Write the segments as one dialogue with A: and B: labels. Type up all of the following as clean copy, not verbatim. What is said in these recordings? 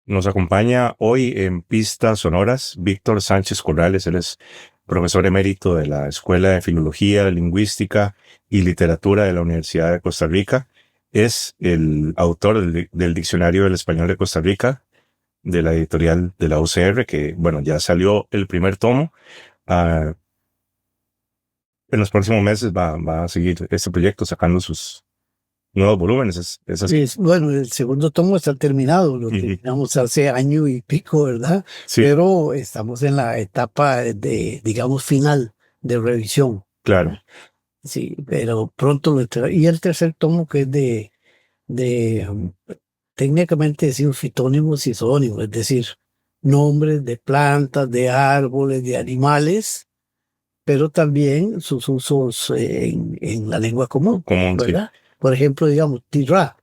A: Nos acompaña hoy en Pistas Sonoras Víctor Sánchez Corrales. Él es profesor emérito de la Escuela de Filología, Lingüística y Literatura de la Universidad de Costa Rica. Es el autor del Diccionario del Español de Costa Rica, de la editorial de la UCR, que, bueno, ya salió el primer tomo. Ah, en los próximos meses va a seguir este proyecto sacando sus nuevos volúmenes. Es así.
B: Bueno, el segundo tomo está terminado, lo
A: Ujú.
B: terminamos hace año y pico, ¿verdad?
A: Sí,
B: Pero estamos en la etapa de, digamos, final de revisión.
A: claro.
B: Sí, pero pronto y el tercer tomo que es de técnicamente decir fitónimos y zoónimos, es decir, nombres de plantas, de árboles, de animales, pero también sus usos en la lengua común,
A: Común, sí.
B: ¿verdad? Por ejemplo, digamos, tirra.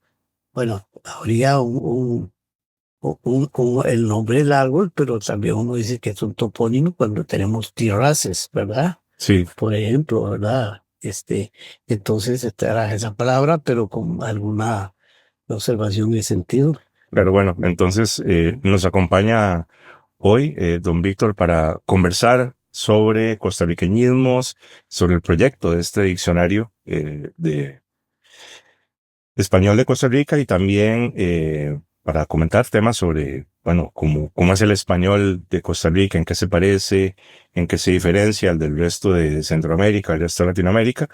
B: Bueno, habría el nombre del árbol, pero también uno dice que es un topónimo cuando tenemos tierraces, ¿verdad?
A: Sí,
B: Por ejemplo, ¿verdad? Entonces estará esa palabra, pero con alguna observación de sentido.
A: pero bueno, entonces nos acompaña hoy don Víctor para conversar sobre costarriqueñismos, sobre el proyecto de este diccionario de español de Costa Rica y también para comentar temas sobre, bueno, cómo es el español de Costa Rica, en qué se parece, en qué se diferencia al del resto de Centroamérica, del resto de Latinoamérica,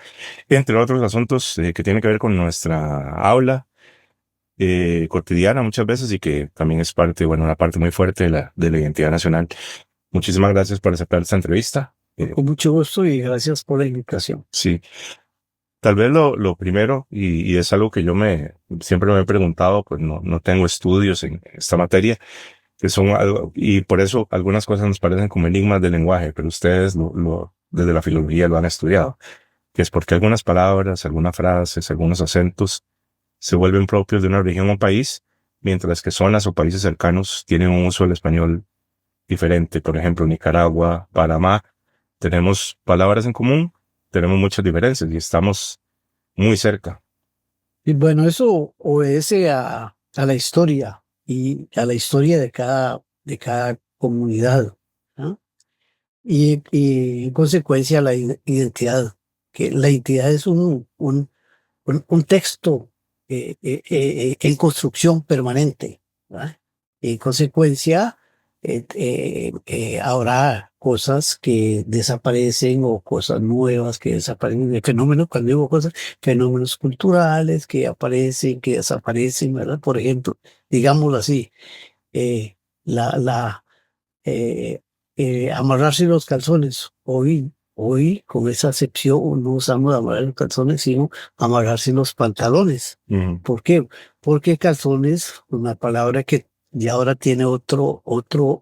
A: entre otros asuntos que tienen que ver con nuestra habla cotidiana muchas veces y que también es parte, bueno, una parte muy fuerte de la identidad nacional. Muchísimas gracias por aceptar esta entrevista.
B: Con mucho gusto y gracias por la invitación.
A: Sí, tal vez lo primero, y es algo que siempre me he preguntado, pues no tengo estudios en esta materia, que son algo, y por eso algunas cosas nos parecen como enigmas del lenguaje, pero ustedes desde la filología lo han estudiado, que es porque algunas palabras, algunas frases, algunos acentos se vuelven propios de una región o país, mientras que zonas o países cercanos tienen un uso del español diferente. Por ejemplo, Nicaragua, Panamá, tenemos palabras en común, tenemos muchas diferencias y estamos muy cerca.
B: Y bueno, eso obedece a la historia y a la historia de cada comunidad, ¿no? Y en consecuencia la identidad, que la identidad es un texto en construcción permanente, ¿verdad? En consecuencia, habrá cosas que desaparecen o cosas nuevas que desaparecen, de fenómenos, cuando digo cosas, fenómenos culturales que aparecen, que desaparecen, ¿verdad? Por ejemplo, digámoslo así, eh, la, amarrarse los calzones. Hoy, con esa acepción, no usamos amarrar los calzones, sino amarrarse los pantalones.
A: Ujú.
B: ¿Por qué? Porque calzones, una palabra que ya ahora tiene otro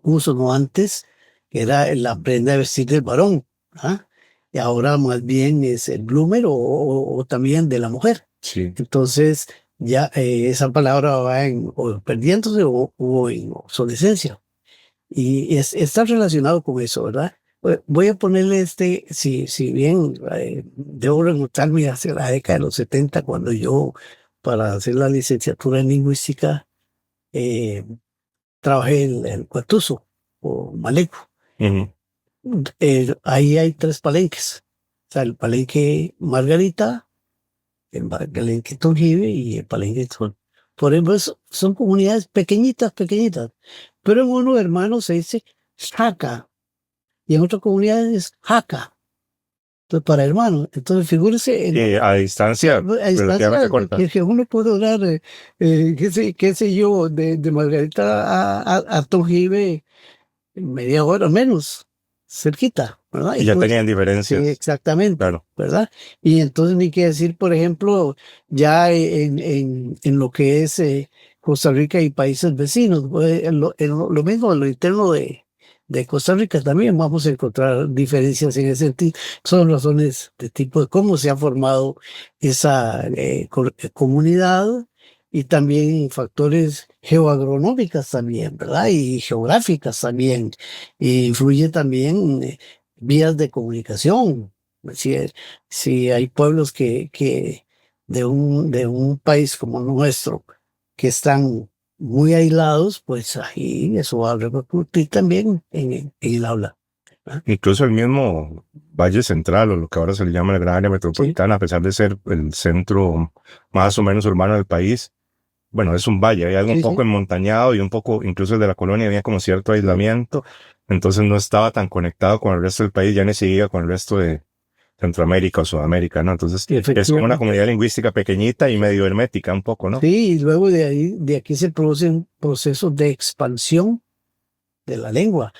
B: uso, no antes, que era la prenda de vestir del varón, ¿ah? Y ahora más bien es el bloomer o también de la mujer.
A: Sí,
B: Entonces, ya esa palabra va o perdiéndose o en obsolescencia. Y está relacionado con eso, ¿verdad? Voy a ponerle si bien debo remontarme hacia la década de los 70, cuando yo, para hacer la licenciatura en lingüística, eh, trabajé en el Cuartuzo o Maleco.
A: ujú,
B: Ahí hay tres palenques. O sea, el palenque Margarita, el palenque Tunjibe y el palenque Sol. Por ejemplo, son comunidades pequeñitas, pequeñitas. Pero en uno, hermano, se dice Jaca. Y en otras comunidades es jaca, entonces para hermanos. Entonces figúrese
A: a distancia
B: a
A: relativamente
B: distancia
A: corta.
B: que uno puede hablar, qué sé yo, de Margarita a Tojibe en media hora menos, cerquita, ¿verdad?
A: Y ya
B: Entonces,
A: tenían
B: sí,
A: diferencias,
B: exactamente,
A: claro.
B: ¿verdad? Y entonces ni que decir, por ejemplo, ya en lo que es Costa Rica y países vecinos, en lo mismo, en lo interno de Costa Rica también vamos a encontrar diferencias en ese sentido. Son razones de tipo de cómo se ha formado esa comunidad y también factores geoagronómicas también, ¿verdad? Y geográficas también. Y influye también vías de comunicación. Si, si hay pueblos que de un país como nuestro que están muy aislados, pues ahí eso va a repercutir también en el habla.
A: Incluso el mismo Valle Central, o lo que ahora se le llama la gran área metropolitana, a pesar de ser el centro más o menos urbano del país, bueno, es un valle, hay algo un poco enmontañado y un poco, incluso de la colonia había como cierto aislamiento, entonces no estaba tan conectado con el resto del país, ya ni seguía con el resto de Centroamérica o Sudamérica, ¿no? Entonces es como una comunidad lingüística pequeñita y medio hermética un poco, ¿no?
B: Sí, y luego de aquí se producen procesos de expansión de la lengua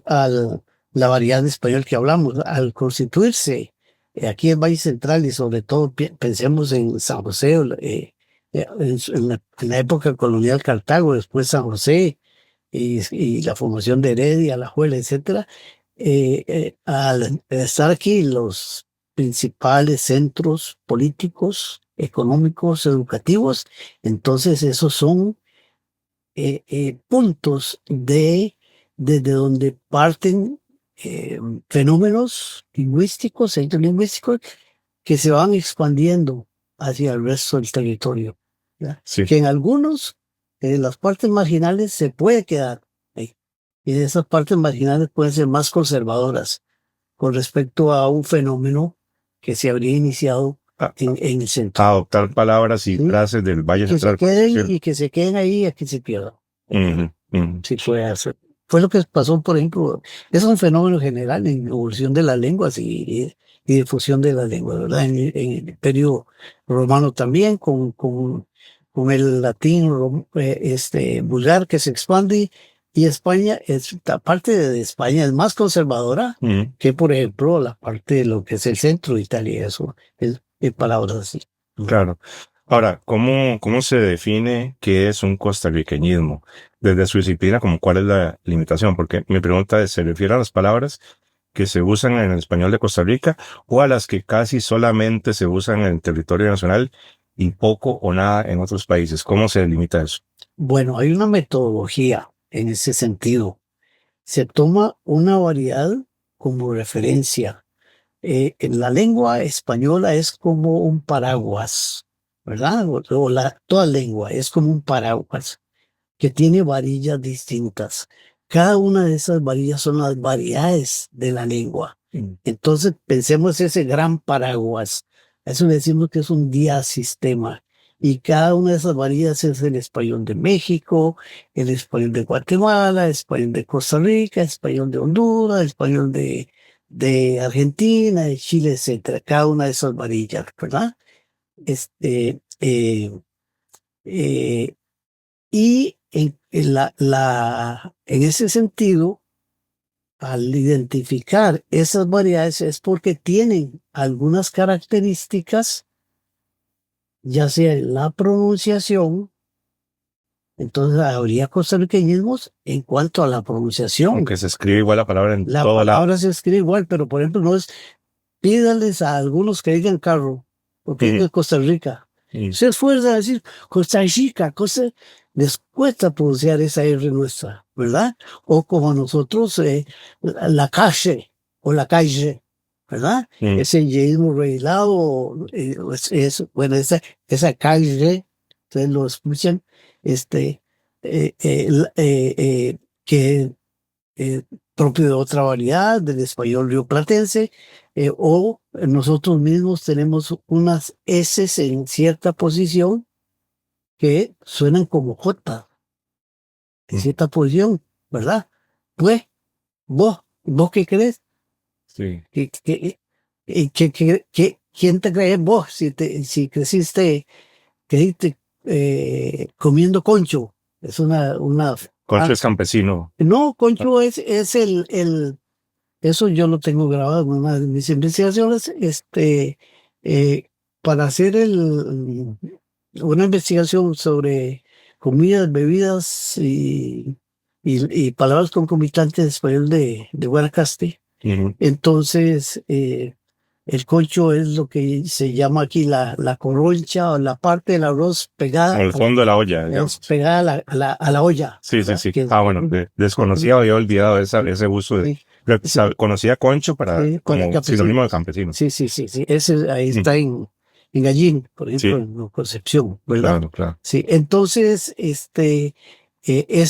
B: al la variedad de español que hablamos, al constituirse aquí en Valle Central y sobre todo pensemos en San José, en la época colonial Cartago, después San José y la formación de Heredia, Alajuela, etcétera. Al estar aquí los principales centros políticos, económicos, educativos, entonces esos son puntos desde donde parten fenómenos lingüísticos, centros lingüísticos, que se van expandiendo hacia el resto del territorio. Sí. Que en algunos, en las partes marginales, se puede quedar ahí. Y de esas partes marginales pueden ser más conservadoras con respecto a un fenómeno que se habría iniciado en el centro.
A: Adoptar palabras y frases del Valle Central.
B: Y que se queden ahí y que se pierdan. Sí, puede hacer. Fue lo que pasó, por ejemplo, es un fenómeno general en evolución de las lenguas y difusión de las lenguas, ¿verdad? En el Imperio Romano también, con el latín vulgar que se expande, y España, la parte de España es más conservadora que, por ejemplo, la parte de lo que es el centro de Italia, eso es palabras así.
A: Claro. Ahora, ¿cómo se define qué es un costarriqueñismo? Desde su disciplina, como cuál es la limitación, porque mi pregunta es, ¿se refiere a las palabras que se usan en el español de Costa Rica o a las que casi solamente se usan en el territorio nacional y poco o nada en otros países? ¿Cómo se delimita eso?
B: Bueno, hay una metodología en ese sentido. Se toma una variedad como referencia. En la lengua española es como un paraguas, ¿verdad? Toda lengua es como un paraguas que tiene varillas distintas. Cada una de esas varillas son las variedades de la lengua. Entonces pensemos ese gran paraguas. A eso le decimos que es un diasistema. Y cada una de esas varillas es el español de México, el español de Guatemala, el español de Costa Rica, el español de Honduras, el español de Argentina, de Chile, etcétera. Cada una de esas varillas, ¿verdad? Y en ese sentido, al identificar esas variedades es porque tienen algunas características, ya sea en la pronunciación. Entonces habría costarriqueñismos en cuanto a la pronunciación.
A: Aunque se escribe igual la palabra en todo lado.
B: La palabra se escribe igual, pero por ejemplo no es, pídales a algunos que digan carro, porque es Costa Rica. Se esfuerza a decir Costa Rica, les cuesta pronunciar esa R nuestra, ¿verdad? O como nosotros, la calle o la calle, ¿verdad? Ese yeísmo reilado, bueno, esa calle, ustedes lo escuchan, que propio de otra variedad, del español rioplatense, o nosotros mismos tenemos unas S en cierta posición que suenan como J, en cierta posición, ¿verdad? Pues, vos qué crees?
A: Sí.
B: ¿Quién te crees vos si creciste comiendo concho? Es una
A: Concho es campesino.
B: No, concho es eso yo lo tengo grabado en una de mis investigaciones, para hacer una investigación sobre comidas, bebidas y palabras concomitantes de español de Guanacaste. Entonces, el concho es lo que se llama aquí la coroncha o la parte del arroz pegada.
A: Al fondo de la olla.
B: Es pegada a la olla.
A: Sí. Bueno, desconocía, había olvidado ese uso de... Conocía concho como sinónimo de campesino.
B: Sí. Ahí está en Gallín, por ejemplo,
A: Sí,
B: en Concepción, ¿verdad?
A: claro, claro.
B: Sí, entonces,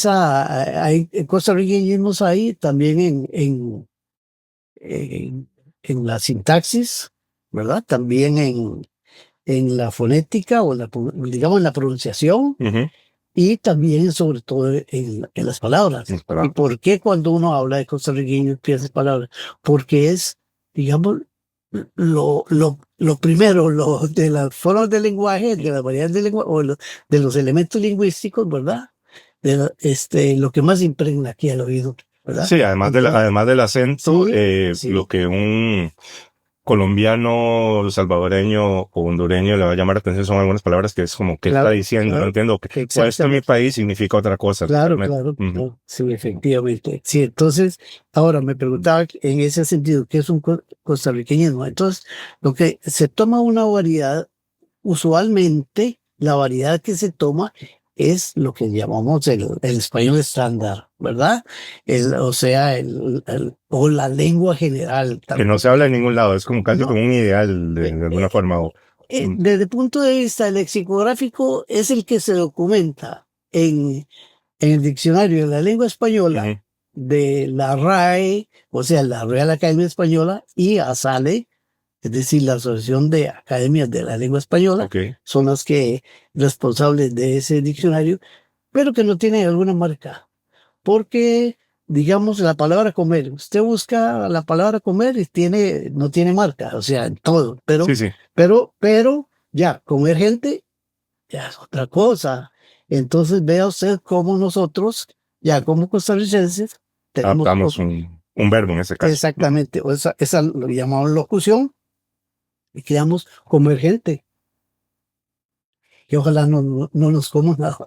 B: hay costarriqueñismos ahí también en la sintaxis, ¿verdad? También en la fonética o digamos en la pronunciación
A: Ujú.
B: y también sobre todo en las palabras.
A: Las
B: ¿Y
A: palabras.
B: por qué cuando uno habla de costarriqueño piensa en palabras? Porque es, digamos, lo primero, de las formas de lenguaje, de las variedades de lenguaje, de los elementos lingüísticos, ¿verdad? Lo que más impregna aquí al oído, ¿verdad?
A: Sí,
B: Entonces,
A: además del acento,
B: sí,
A: lo
B: sí,
A: que un colombiano, salvadoreño o hondureño le va a llamar la atención son algunas palabras que es como, ¿qué está
B: claro,
A: diciendo? No
B: claro,
A: entiendo. O esto en mi
B: exactamente.
A: país significa otra cosa
B: Claro,
A: totalmente.
B: claro,
A: Ujú.
B: claro, sí, efectivamente. Sí, entonces, ahora me preguntaba en ese sentido, ¿qué es un costarriqueñismo? Entonces, lo que se toma una variedad, usualmente la variedad que se toma es lo que llamamos el español estándar, ¿verdad? O sea, o la lengua general
A: Que no
B: también.
A: se habla en ningún lado, es como casi como
B: No,
A: un ideal
B: eh,
A: de alguna
B: eh,
A: forma. Mm,
B: desde el punto de vista lexicográfico, es el que se documenta en el diccionario de la lengua española
A: ujú.
B: de la RAE, o sea, la Real Academia Española, y ASALE, es decir, la Asociación de Academias de la Lengua Española,
A: Ok,
B: son las que responsables de ese diccionario, pero que no tienen alguna marca, porque digamos la palabra comer, usted busca la palabra comer y no tiene marca, o sea, en todo,
A: sí, sí,
B: pero ya, comer gente ya es otra cosa. Entonces vea usted cómo nosotros, ya como costarricenses, tenemos
A: adaptamos un verbo en ese caso. Ujú.
B: exactamente, o esa lo llamamos locución y creamos convergente. Y ojalá no nos coman nada.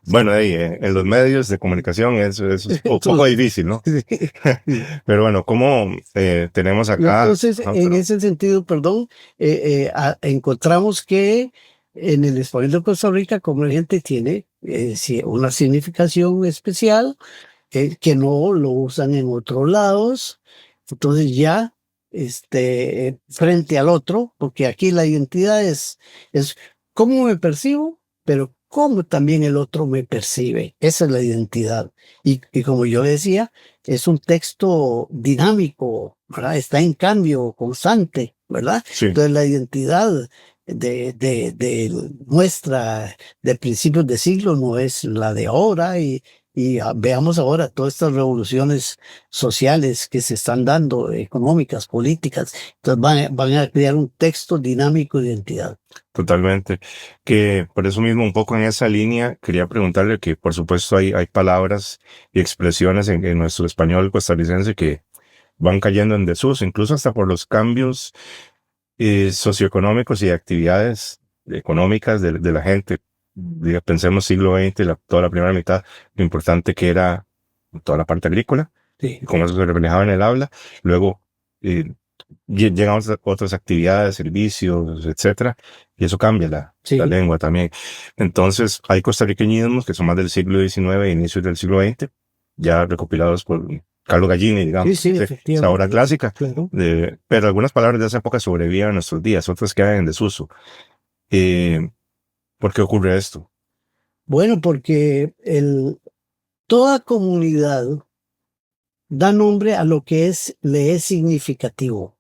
A: Bueno, ahí, en los medios de comunicación eso es un poco
B: Entonces,
A: difícil, ¿no?
B: sí.
A: Pero bueno, como tenemos acá,
B: Entonces,
A: ajá,
B: en
A: pero,
B: ese sentido, perdón, encontramos que en el español de Costa Rica, convergente tiene sí, una significación especial que no lo usan en otros lados. Entonces ya, frente al otro, porque aquí la identidad es cómo me percibo, pero cómo también el otro me percibe. Esa es la identidad. Y como yo decía, es un texto dinámico, ¿verdad? Está en cambio constante, ¿verdad?
A: sí,
B: Entonces la identidad de nuestra de principios de siglo no es la de ahora y veamos ahora todas estas revoluciones sociales que se están dando, económicas, políticas. Entonces van a crear un texto dinámico de identidad.
A: totalmente. Que por eso mismo, un poco en esa línea, quería preguntarle que, por supuesto, hay palabras y expresiones en nuestro español costarricense que van cayendo en desuso, incluso hasta por los cambios socioeconómicos y actividades económicas de la gente. Pensemos siglo XX, toda la primera mitad, lo importante que era toda la parte agrícola, y
B: Sí,
A: cómo eso se reflejaba en el habla. Luego eh, llegan otras actividades, servicios, etcétera, y eso cambia la
B: sí,
A: lengua también. Entonces, hay costarriqueñismos que son más del siglo XIX e inicios del siglo XX, ya recopilados por Carlos Gallini,
B: sí,
A: digamos,
B: sí,
A: ¿sí? Esa obra
B: efectivamente.
A: clásica,
B: Claro.
A: pero algunas palabras de esa época sobreviven en nuestros días, otras quedan en desuso. Eh, ¿Por qué ocurre esto?
B: Bueno, porque toda comunidad da nombre a lo que le es significativo.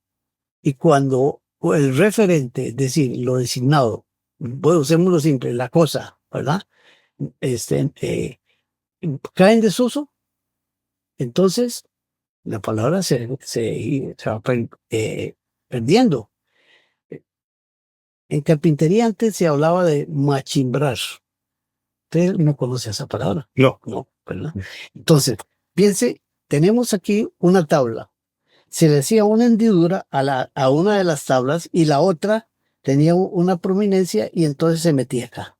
B: Y cuando el referente, es decir, lo designado, bueno, usémoslo simple, la cosa, ¿verdad? Este, eh, cae en desuso, entonces la palabra se va perdiendo. En carpintería antes se hablaba de machimbrar. Usted no conoce esa palabra,
A: No.
B: ¿no? ¿Verdad? Entonces, piense, tenemos aquí una tabla. Se le hacía una hendidura a una de las tablas y la otra tenía una prominencia y entonces se metía acá.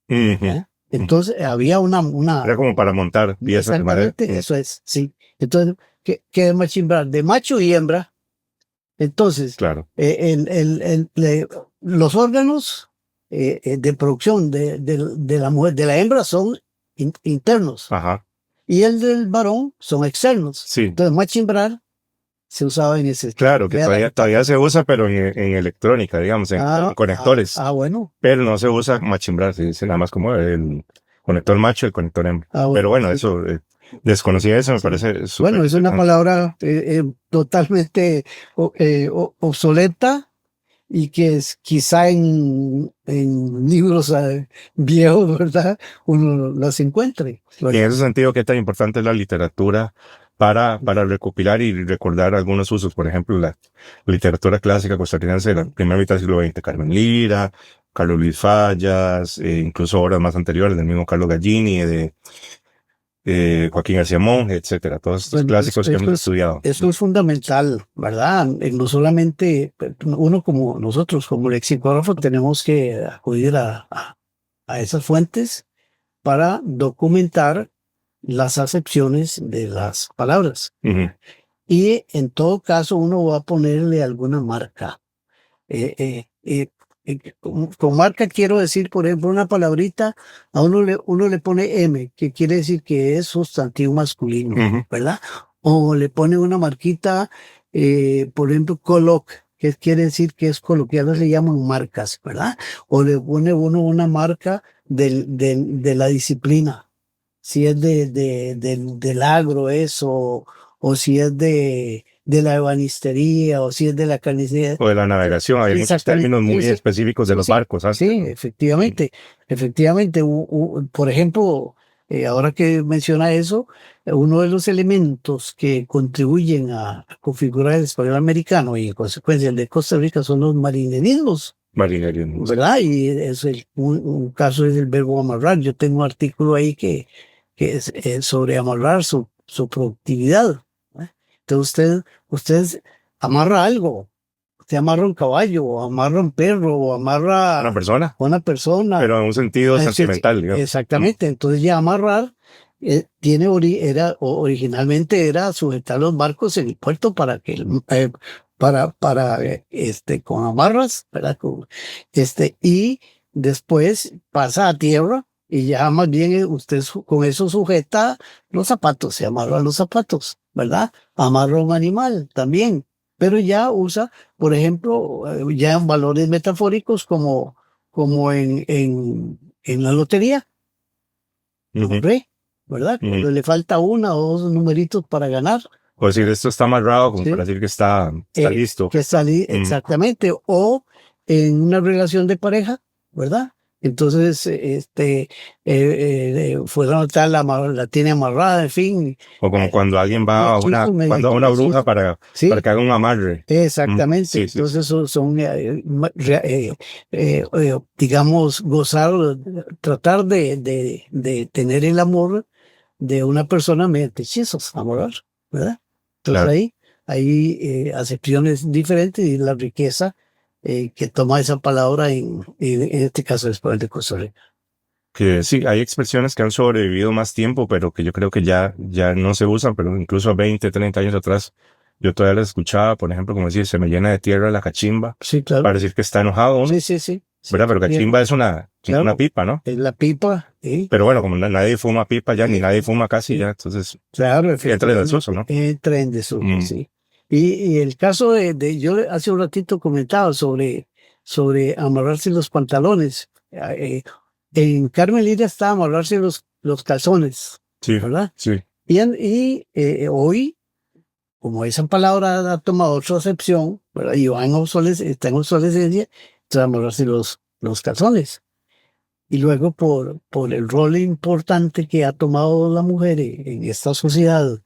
A: Ujú,
B: ¿Ya?
A: ujú.
B: Entonces había
A: Era como para montar piezas de madera.
B: exactamente, eso es, sí. Entonces, ¿qué es machimbrar? De macho y hembra. Entonces,
A: Claro.
B: los órganos de producción de la mujer, de la hembra son internos
A: Ajá.
B: y el del varón son externos.
A: Sí.
B: Entonces, machimbrar se usaba en ese.
A: Claro, que todavía se usa, pero en electrónica, digamos, en conectores.
B: Bueno.
A: Pero no se usa machimbrar, se dice nada más como el conector macho y el conector hembra. Pero bueno,
B: Sí.
A: eso, desconocía eso, me parece súper.
B: Bueno, es una palabra totalmente obsoleta y que es, quizá en libros viejos, ¿verdad? Uno las encuentre.
A: Y en ese sentido, ¿qué tan importante es la literatura para recopilar y recordar algunos usos? Por ejemplo, la literatura clásica costarricense de la primera mitad del siglo XX, Carmen Lira, Carlos Luis Fallas, incluso obras más anteriores del mismo Carlos Gallini, de Joaquín García Monge, etcétera. Todos estos clásicos que hemos estudiado.
B: Eso es fundamental, ¿verdad? No solamente uno como nosotros, como lexicógrafo, tenemos que acudir a esas fuentes para documentar las acepciones de las palabras.
A: Uh-huh.
B: Y en todo caso uno va a ponerle alguna marca. Con marca quiero decir, por ejemplo, una palabrita, a uno le pone M, que quiere decir que es sustantivo masculino,
A: Uh-huh.
B: ¿verdad? O le pone una marquita, por ejemplo, coloc, que quiere decir que es coloquial, se llaman marcas, ¿verdad? O le pone uno una marca de la disciplina, si es del agro eso, o si es de la ebanistería, o si es de la carnicería.
A: O de la navegación, hay muchos términos muy específicos de los barcos. ¿Sabes?
B: Sí, efectivamente. Efectivamente, por ejemplo, ahora que menciona eso, uno de los elementos que contribuyen a configurar el español americano y en consecuencia el de Costa Rica son los marinerismos.
A: Marinerismo.
B: ¿Verdad? Y es un caso es el verbo amarrar. Yo tengo un artículo ahí que es sobre amarrar su productividad. Entonces usted amarra algo. Usted amarra un caballo, o amarra un perro, o amarra
A: una persona. Pero en un sentido sentimental, digamos.
B: Exactamente. Entonces ya amarrar originalmente era sujetar los barcos en el puerto para que con amarras, ¿verdad? Y después pasa a tierra y ya más bien usted con eso sujeta los zapatos, se amarran los zapatos, ¿verdad? Amarra un animal también, pero ya usa, por ejemplo, ya en valores metafóricos como en la lotería.
A: Uh-huh.
B: ¿Verdad? Uh-huh. Cuando le falta una o dos numeritos para ganar.
A: O decir, esto está amarrado como para decir que está listo.
B: Que está exactamente. O en una relación de pareja, ¿verdad? Entonces, fuera tal la tiene amarrada, en fin.
A: O como cuando alguien va a una bruja para que haga un amarre.
B: Exactamente. Entonces, son digamos, gozar, tratar de tener el amor de una persona mediante hechizos, amorar, ¿verdad? Entonces claro. hay acepciones diferentes y la riqueza que toma esa palabra en este caso después de Costa Rica.
A: Que sí, hay expresiones que han sobrevivido más tiempo, pero que yo creo que ya no se usan, pero incluso 20, 30 años atrás, yo todavía las escuchaba, por ejemplo, como decir, se me llena de tierra la cachimba.
B: Sí, claro.
A: Para decir que está enojado uno.
B: Sí.
A: ¿Verdad? Pero cachimba es una pipa, ¿no?
B: Es la pipa, sí.
A: Pero bueno, como nadie fuma pipa ya, ni nadie fuma casi ya, entonces.
B: Claro,
A: entra en desuso, ¿no?
B: Entra en desuso, sí. Y el caso yo hace un ratito comentaba sobre amarrarse los pantalones. En Carmen Lira está amarrarse los calzones.
A: Sí,
B: ¿verdad?
A: Sí.
B: Y hoy, como esa palabra ha tomado otra acepción, ¿verdad? Y está en obsolescencia, entonces amarrarse los calzones. Y luego por el rol importante que ha tomado la mujer en esta sociedad,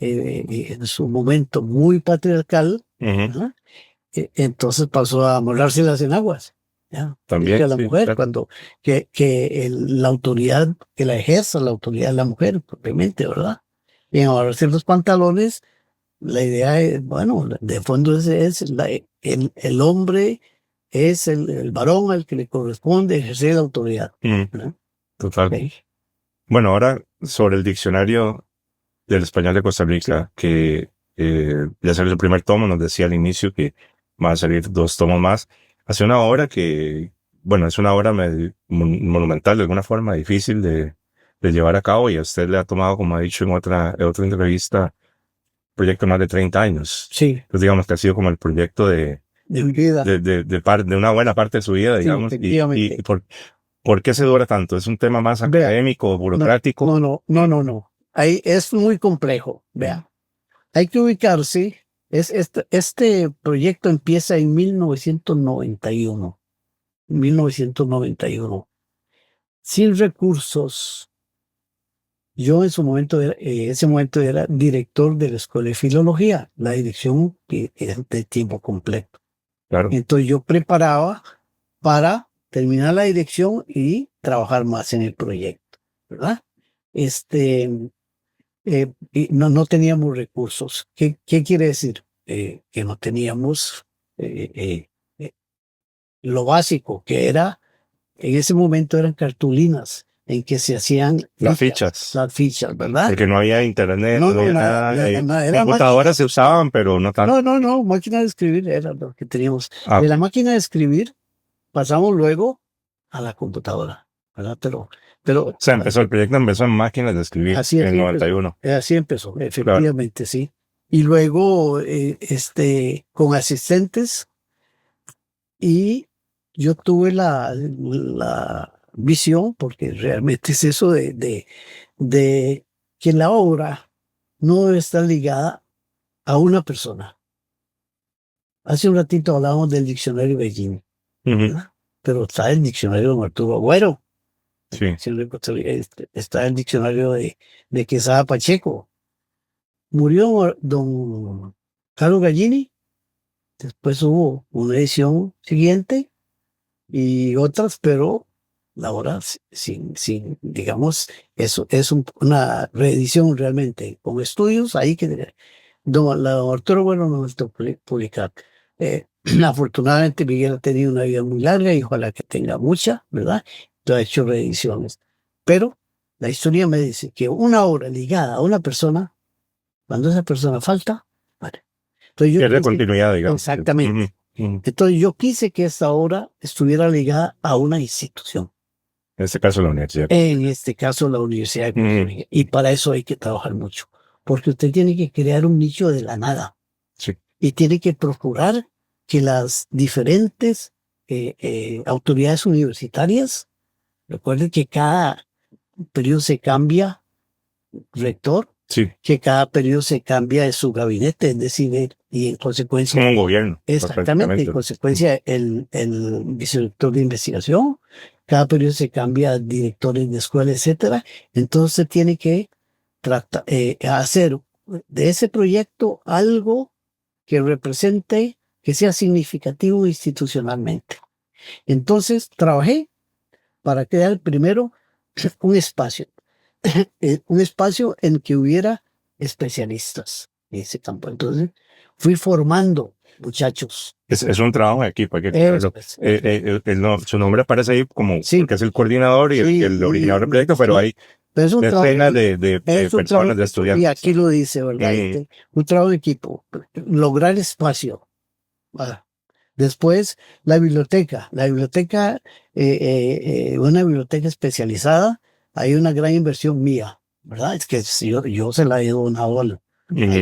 B: en su momento muy patriarcal,
A: uh-huh.
B: Entonces pasó a amarrarse las enaguas. ¿Ya?
A: También
B: a la mujer, claro. Cuando la autoridad, que la ejerza la autoridad de la mujer, propiamente, ¿verdad? Y en amarrarse los pantalones, la idea es, bueno, de fondo el hombre es el varón al que le corresponde ejercer la autoridad.
A: Total. Okay. Bueno, ahora sobre el diccionario del español de Costa Rica, que ya salió el primer tomo, nos decía al inicio que van a salir 2 tomos más. Hace una obra que, bueno, es una obra monumental de alguna forma, difícil de llevar a cabo, y a usted le ha tomado, como ha dicho en otra entrevista, proyecto de más de 30 años.
B: Sí,
A: Entonces, digamos que ha sido como el proyecto de
B: mi vida.
A: de una buena parte de su vida,
B: Sí,
A: digamos.
B: efectivamente.
A: ¿Por qué se dura tanto? ¿Es un tema más
B: Vea,
A: académico,
B: no,
A: burocrático?
B: no. Ahí es muy complejo. Vea, hay que ubicarse. Este proyecto empieza en 1991. 1991. Sin recursos. Yo en ese momento era director de la Escuela de Filología, la dirección que era de tiempo completo.
A: Claro.
B: Entonces yo preparaba para terminar la dirección y trabajar más en el proyecto, ¿verdad? Este, y no teníamos recursos. ¿Qué quiere decir? Que no teníamos eh, lo básico, que era, en ese momento eran cartulinas en que se hacían
A: Las fichas.
B: las fichas, ¿verdad?
A: Porque no había internet, no había nada.
B: Era
A: Computadoras se usaban, pero no tanto.
B: no, máquina de escribir era lo que teníamos.
A: Ah,
B: De la máquina de escribir pasamos luego a la computadora, ¿verdad?
A: o sea, el proyecto empezó en máquinas de escribir en el 91.
B: Así empezó,
A: Claro.
B: efectivamente, sí. Y luego, con asistentes, y yo tuve la visión, porque realmente es eso de que la obra no debe estar ligada a una persona. Hace un ratito hablábamos del diccionario Beijing,
A: Ujú.
B: ¿verdad? Pero está el diccionario de Arturo Agüero,
A: Sí.
B: está el diccionario de Quesada Pacheco. Murió don Carlos Gallini, después hubo una edición siguiente y otras, pero la obra digamos, eso es una reedición realmente, con estudios ahí que la Arturo Bueno no me tocó publicar. Afortunadamente Miguel ha tenido una vida muy larga y ojalá que tenga mucha, ¿verdad? Entonces ha hecho reediciones. Pero la historia me dice que una obra ligada a una persona, cuando esa persona falta, vale. Entonces
A: Pierde continuidad, digamos.
B: exactamente.
A: Ujú, ujú.
B: Entonces yo quise que esta obra estuviera ligada a una institución,
A: En este caso, la universidad.
B: en este caso la Universidad de Costa Rica. Y para eso hay que trabajar mucho, porque usted tiene que crear un nicho de la nada
A: Sí.
B: y tiene que procurar que las diferentes autoridades universitarias, recuerden que cada periodo se cambia rector,
A: Sí.
B: que cada periodo se cambia de su gabinete, es decir, y en
A: Es
B: consecuencia,
A: como un gobierno.
B: exactamente, en
A: Prácticamente.
B: consecuencia, el vicedirector de investigación, cada periodo se cambia directores de escuela, etcétera. Entonces se tiene que hacer de ese proyecto algo que represente, que sea significativo institucionalmente. Entonces trabajé para crear primero un espacio en que hubiera especialistas en ese campo. Entonces fui formando muchachos.
A: Es un trabajo de equipo, hay que
B: Eso
A: creerlo.
B: es.
A: Su nombre aparece ahí como
B: Sí.
A: porque es el coordinador y
B: Sí,
A: el originador del proyecto, pero
B: sí.
A: hay
B: Pero es un
A: decenas
B: trabajo,
A: de
B: es un
A: personas, de
B: y
A: estudiantes.
B: aquí lo dice, ¿verdad? Un trabajo de equipo, lograr espacio. ¿Verdad? Después, la biblioteca, una biblioteca especializada, hay una gran inversión mía, ¿verdad? Es que yo se la he donado al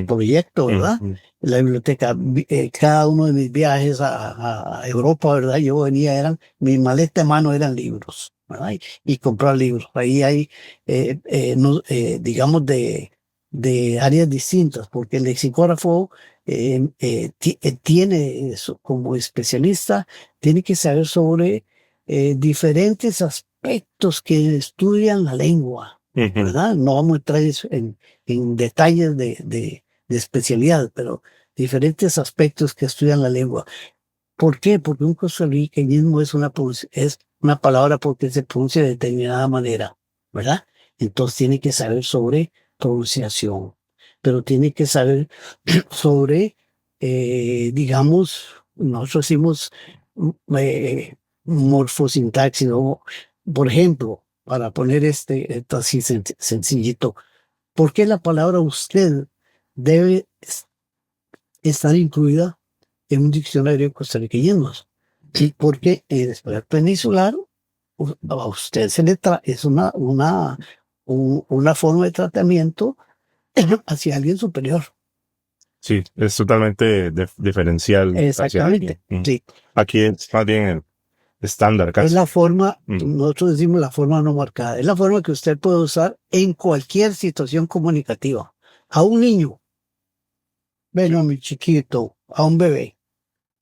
B: proyecto, ¿verdad? La biblioteca, cada uno de mis viajes a Europa, ¿verdad? Yo venía, mi maleta de mano eran libros, ¿verdad? Y comprar libros. Ahí hay, digamos, de áreas distintas, porque el lexicógrafo tiene eso, como especialista, tiene que saber sobre diferentes aspectos que estudian la lengua, ¿verdad? No vamos a entrar en detalles de especialidad, pero diferentes aspectos que estudian la lengua. ¿Por qué? Porque un costarriqueñismo es una palabra porque se pronuncia de determinada manera, ¿verdad? Entonces tiene que saber sobre pronunciación, pero tiene que saber sobre, digamos, nosotros decimos morfosintaxis, ¿no? Por ejemplo, para poner esto así sencillito, ¿por qué la palabra usted debe estar incluida en un diccionario de costarriqueñismos? Sí, porque en el español peninsular a usted es una forma de tratamiento hacia alguien superior.
A: Sí, es totalmente diferencial hacia
B: Exactamente,
A: alguien.
B: sí.
A: Aquí es más bien el estándar
B: Es
A: casi.
B: la forma,
A: Mm.
B: nosotros decimos la forma no marcada, es la forma que usted puede usar en cualquier situación comunicativa. A un niño, bueno, a mi chiquito, a un bebé,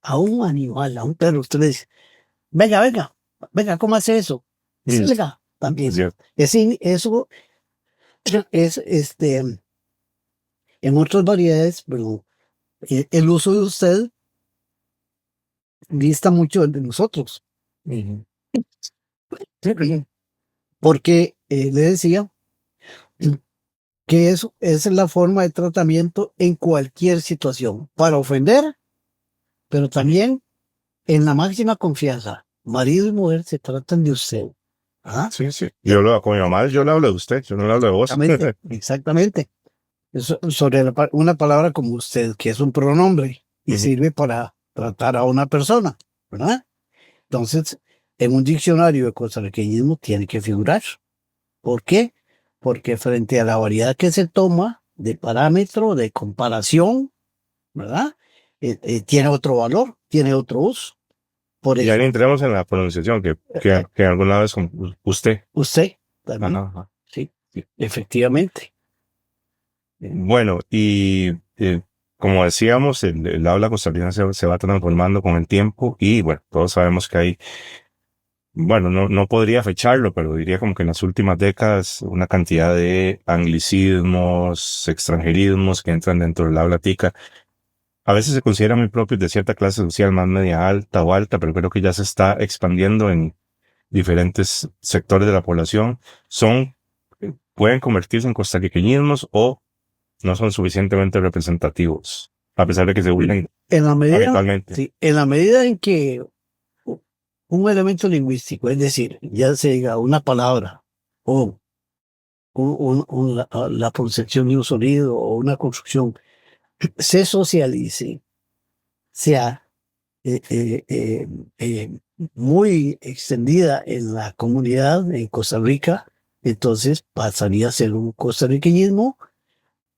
B: a un animal, a un perro, usted le dice, venga, venga, venga, ¿cómo hace eso?
A: Mm.
B: Venga,
A: Es
B: también.
A: cierto.
B: Eso es, en otras variedades, pero el uso de usted dista mucho del de nosotros.
A: Ujú.
B: Porque le decía que eso es la forma de tratamiento en cualquier situación, para ofender, pero también en la máxima confianza. Marido y mujer se tratan de usted. ¿Ah?
A: Sí, sí. Yo lo, con mi mamá, yo le hablo de usted, yo no le hablo de vos.
B: Exactamente, exactamente. Sobre una palabra como usted, que es un pronombre y
A: Ujú.
B: sirve para tratar a una persona, ¿verdad? Entonces, en un diccionario de costarriqueñismo tiene que figurar. ¿Por qué? Porque frente a la variedad que se toma de parámetro, de comparación, ¿verdad? Tiene otro valor, tiene otro uso. Por
A: Y ahí
B: eso,
A: entremos en la pronunciación, que alguna vez con usted.
B: usted también,
A: Ajá, ajá.
B: sí,
A: Sí.
B: efectivamente.
A: Bueno, y como decíamos, el habla costarricense se va transformando con el tiempo y bueno, todos sabemos que hay, bueno, no podría fecharlo, pero diría como que en las últimas décadas una cantidad de anglicismos, extranjerismos que entran dentro del habla tica. A veces se consideran muy propios de cierta clase social más media alta o alta, pero creo que ya se está expandiendo en diferentes sectores de la población. Pueden convertirse en costarriqueñismos o no son suficientemente representativos, a pesar de que se unen
B: En la medida,
A: habitualmente.
B: sí, en la medida en que un elemento lingüístico, es decir, ya se diga una palabra o la concepción de un sonido o una construcción, se socialice, sea eh, eh, eh, eh, muy extendida en la comunidad en Costa Rica, entonces pasaría a ser un costarriqueñismo,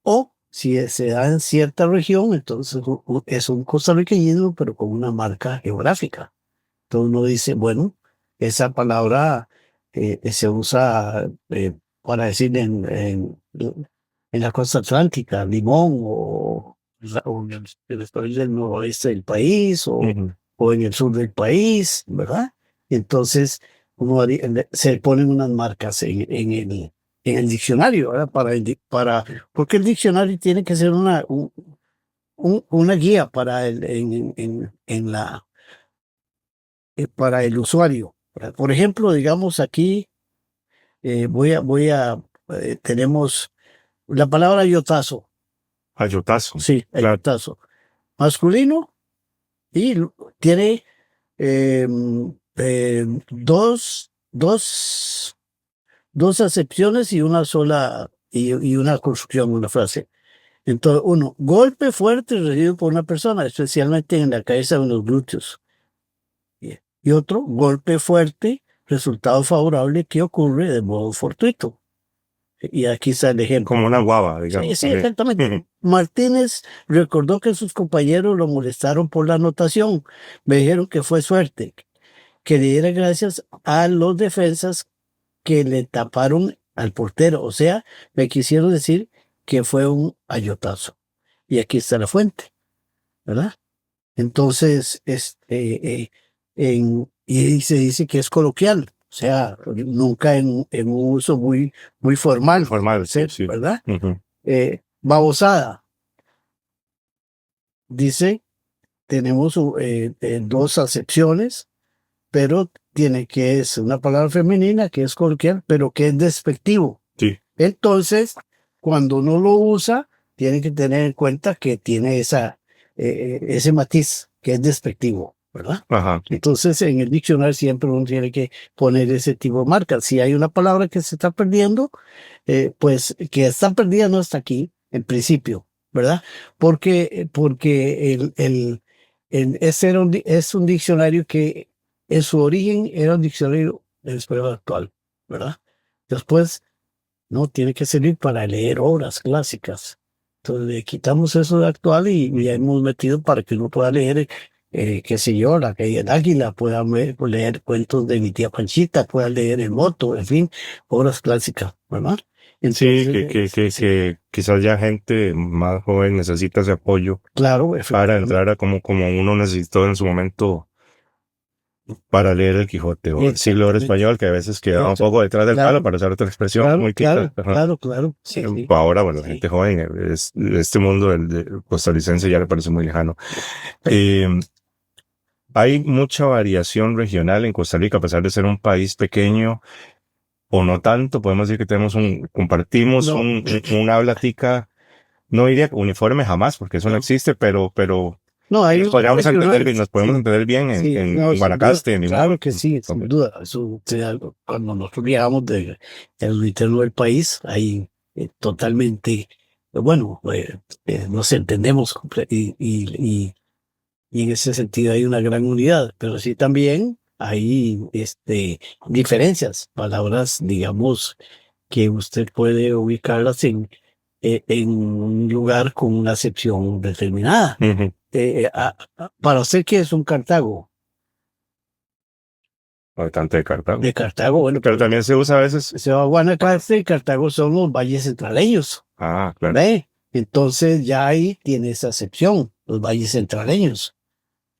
B: o si se da en cierta región, entonces es un costarriqueñismo, pero con una marca geográfica. Entonces uno dice, bueno, esa palabra se usa para decir en la costa atlántica, limón, o en el país del noroeste del país,
A: Ujú.
B: o en el sur del país, ¿verdad? Entonces se ponen unas marcas en el diccionario, ¿verdad? Porque el diccionario tiene que ser una guía para para el usuario. Por ejemplo, digamos aquí, tenemos la palabra yotazo,
A: Ayotazo,
B: sí,
A: claro.
B: yotazo, masculino, y tiene eh, dos acepciones y una sola, y una construcción, una frase. Entonces, uno, golpe fuerte recibido por una persona, especialmente en la cabeza o en los glúteos. Y otro, golpe fuerte, resultado favorable que ocurre de modo fortuito. Y aquí está el ejemplo.
A: Como una guava,
B: Sí,
A: digamos.
B: sí,
A: Sí.
B: exactamente.
A: Ujú.
B: Martínez recordó que sus compañeros lo molestaron por la anotación. Me dijeron que fue suerte, que le diera gracias a los defensas que le taparon al portero. O sea, me quisieron decir que fue un ayotazo. Y aquí está la fuente, ¿verdad? Entonces, y se dice que es coloquial, o sea, nunca en un uso muy formal,
A: Formal, sí, sí.
B: ¿verdad?
A: Ujú.
B: Babosada, dice, tenemos dos acepciones, pero tiene que es una palabra femenina que es coloquial, pero que es despectivo.
A: Sí.
B: Entonces, cuando uno lo usa, tiene que tener en cuenta que tiene ese matiz que es despectivo, ¿verdad?
A: Ajá.
B: Entonces, en el diccionario siempre uno tiene que poner ese tipo de marcas. Si hay una palabra que se está perdiendo, pues que está perdida no está aquí, en principio, ¿verdad? Porque es un diccionario que en su origen era un diccionario del español actual, ¿verdad? Después no, tiene que servir para leer obras clásicas. Entonces le quitamos eso de actual y ya hemos metido para que uno pueda leer, qué sé yo, La Caída del Águila, pueda leer cuentos de mi tía Panchita, pueda leer El Moto, en fin, obras clásicas, ¿verdad?
A: Sí,
B: Entonces, sí,
A: que quizás ya gente más joven necesita ese apoyo
B: claro,
A: para
B: efectivamente.
A: entrar a como uno necesitó en su momento para leer el Quijote o el siglo de
B: Exactamente.
A: español, que a veces quedaba un
B: Eso,
A: poco detrás del palo
B: claro,
A: para usar otra expresión
B: claro,
A: muy quizás.
B: claro,
A: Ajá.
B: claro, claro. Sí, sí,
A: Ahora, bueno, la
B: sí.
A: gente joven, este mundo del costarricense ya le parece muy lejano. Eh, Hay mucha variación regional en Costa Rica, a pesar de ser un país pequeño o no tanto, podemos decir que compartimos
B: No,
A: un habla tica, no diría uniforme jamás, porque eso no existe, pero
B: no, hay
A: nos podemos
B: sí,
A: entender bien
B: sí, no,
A: en
B: sin duda,
A: Guanacaste, en Limón.
B: claro que sí,
A: Ok,
B: sin duda. Eso, o sea, cuando nosotros viajamos del interno del país, ahí totalmente, bueno, nos entendemos y en ese sentido hay una gran unidad, pero sí también hay diferencias, palabras, digamos, que usted puede ubicarlas en un lugar con una acepción determinada.
A: ujú.
B: Para usted, ¿qué es un Cartago?
A: Habitante de Cartago.
B: De Cartago, bueno,
A: Pero
B: pues
A: también se usa a veces.
B: se va a Guanacaste y Cartago son los valles centraleños,
A: Ah, claro.
B: ¿ve? Entonces ya ahí tiene esa acepción, los valles centraleños.